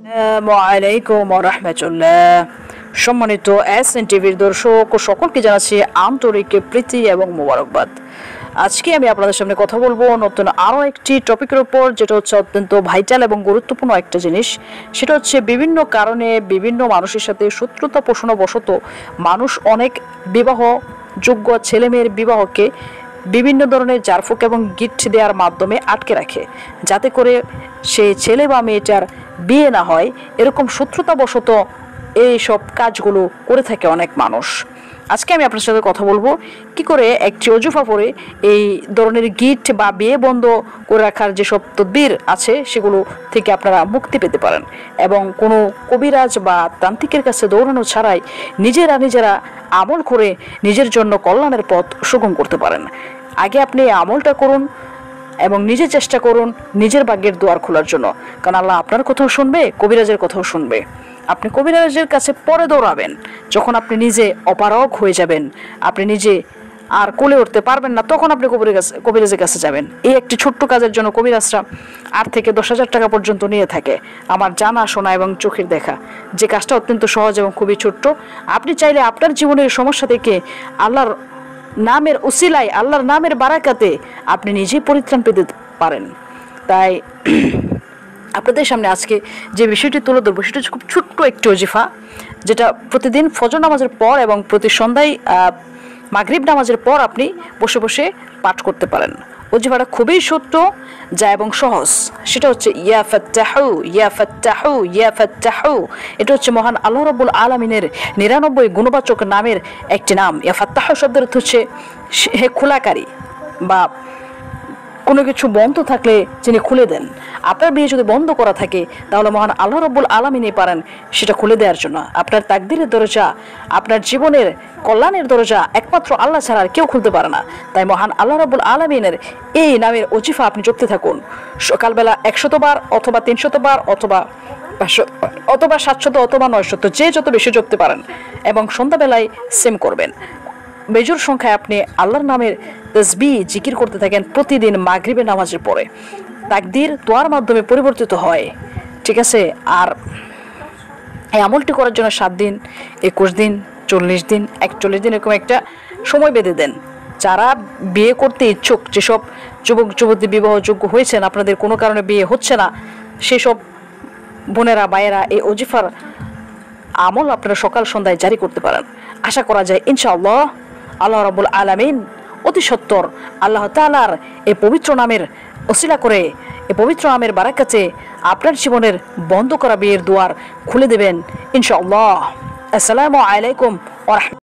আসসালামু আলাইকুম ওয়া রাহমাতুল্লাহ। সম্মানিত এসএন টিভির দর্শক ও সকলকে জানাচ্ছি আন্তরিক প্রীতি এবং মোবারকবাদ। আজকে আমি আপনাদের সামনে কথা বলবো নতুন আরও একটি টপিকের উপর, যেটা হচ্ছে অত্যন্ত ভাইটাল এবং গুরুত্বপূর্ণ একটা জিনিস। সেটা হচ্ছে বিভিন্ন কারণে বিভিন্ন মানুষের সাথে শত্রুতা পোষণবশত মানুষ অনেক বিবাহযোগ্য ছেলেমেয়ের বিবাহকে বিভিন্ন ধরনের জারফুক এবং গিফট দেওয়ার মাধ্যমে আটকে রাখে, যাতে করে সেই ছেলে বা মেয়েটার বিয়ে না হয়। এরকম শত্রুতাবশত এই সব কাজগুলো করে থাকে অনেক মানুষ। আজকে আমি আপনার সাথে কথা বলবো কি করে একটি অজুফা পরে এই ধরনের গিফট বা বিয়ে বন্ধ করে রাখার যেসব তদবির আছে সেগুলো থেকে আপনারা মুক্তি পেতে পারেন, এবং কোনো কবিরাজ বা তান্ত্রিকের কাছে দৌড়ানো ছাড়াই নিজেরা আমল করে নিজের জন্য কল্যাণের পথ সুগম করতে পারেন। আগে আপনি এই আমলটা করুন এবং নিজে চেষ্টা করুন নিজের ভাগ্যের দুয়ার খোলার জন্য, কারণ আল্লাহ আপনার কথাও শুনবে, কবিরাজের কথাও শুনবে। আপনি কবিরাজের কাছে পরে দৌড়াবেন যখন আপনি নিজে অপারগ হয়ে যাবেন, আপনি নিজে আর কোলে উঠতে পারবেন না, তখন আপনি কবিরাজের কাছে যাবেন। এই একটি ছোট্ট কাজের জন্য কবিরাজরা 8 থেকে 10,000 টাকা পর্যন্ত নিয়ে থাকে। আমার জানা শোনা এবং চোখের দেখা যে কাজটা অত্যন্ত সহজ এবং খুবই ছোট্ট। আপনি চাইলে আপনার জীবনের সমস্যা থেকে আল্লাহর নামের উসিলায়, আল্লাহর নামের বারাকাতে আপনি নিজেই পরিত্রাণ পেতে পারেন। তাই আপনাদের সামনে আজকে যে বিষয়টি তুলে ধরবো সেটা হচ্ছে খুব ছোট্ট একটি ওজিফা, যেটা প্রতিদিন ফজর নামাজের পর এবং প্রতি সন্ধ্যায় মাগরিব নামাজের পর আপনি বসে বসে পাঠ করতে পারেন। ওজিফাটা খুবই ছোট্ট যা এবং সহজ। সেটা হচ্ছে ইয়া ফাত্তাহু ইয়া ফাত্তাহু ইয়া ফাত্তাহু। এটা হচ্ছে মহান আল্লাহ রাব্বুল আলামিনের 99 গুণবাচক নামের একটি নাম। ইয়া ফাত্তাহু শব্দের অর্থ হচ্ছে হে খোলাকারী, বা কোনো কিছু বন্ধ থাকলে যিনি খুলে দেন। আপনার বিয়ে যদি বন্ধ করা থাকে তাহলে মহান আল্লাহ রাব্বুল আলামিনই পারেন সেটা খুলে দেওয়ার জন্য। আপনার তাকদীরের দরজা, আপনার জীবনের কল্যাণের দরজা একমাত্র আল্লাহ ছাড়া আর কেউ খুলতে পারে না। তাই মহান আল্লাহ রাব্বুল আলামিনের এই নামের ওজিফা আপনি জপতে থাকুন। সকালবেলা 100 বার অথবা 300 বার অথবা 500 অথবা 700 অথবা 900, যে যত বেশি জপতে পারেন, এবং সন্ধ্যাবেলায় সেম করবেন। বেজোর সংখ্যায় আপনি আল্লাহর নামের তাসবিহ জিকির করতে থাকেন প্রতিদিন মাগরিবের নামাজের পরে। তাকদীর দোয়ার মাধ্যমে পরিবর্তিত হয়, ঠিক আছে? আর এই আমলটি করার জন্য 7 দিন, 21 দিন, 40 দিন, 41 দিন এরকম একটা সময় বেঁধে দেন। যারা বিয়ে করতে ইচ্ছুক, যেসব যুবক যুবতী বিবাহযোগ্য হয়েছেন, আপনাদের কোনো কারণে বিয়ে হচ্ছে না, সেসব বোনেরা ভাইয়েরা এই ওজিফার আমল আপনারা সকাল সন্ধ্যায় জারি করতে পারেন। আশা করা যায় ইনশাআল্লাহ আল্লাহ রাব্বুল আলামিন অতি সত্বর আল্লাহ তাআলার এই পবিত্র নামের ওসিলা করে, এই পবিত্র নামের বারাকাতে আপনার জীবনের বন্ধ করা বিয়ের দুয়ার খুলে দেবেন ইনশাআল্লাহ। আসসালামু আলাইকুম ওয়া রাহমাতুল্লাহ।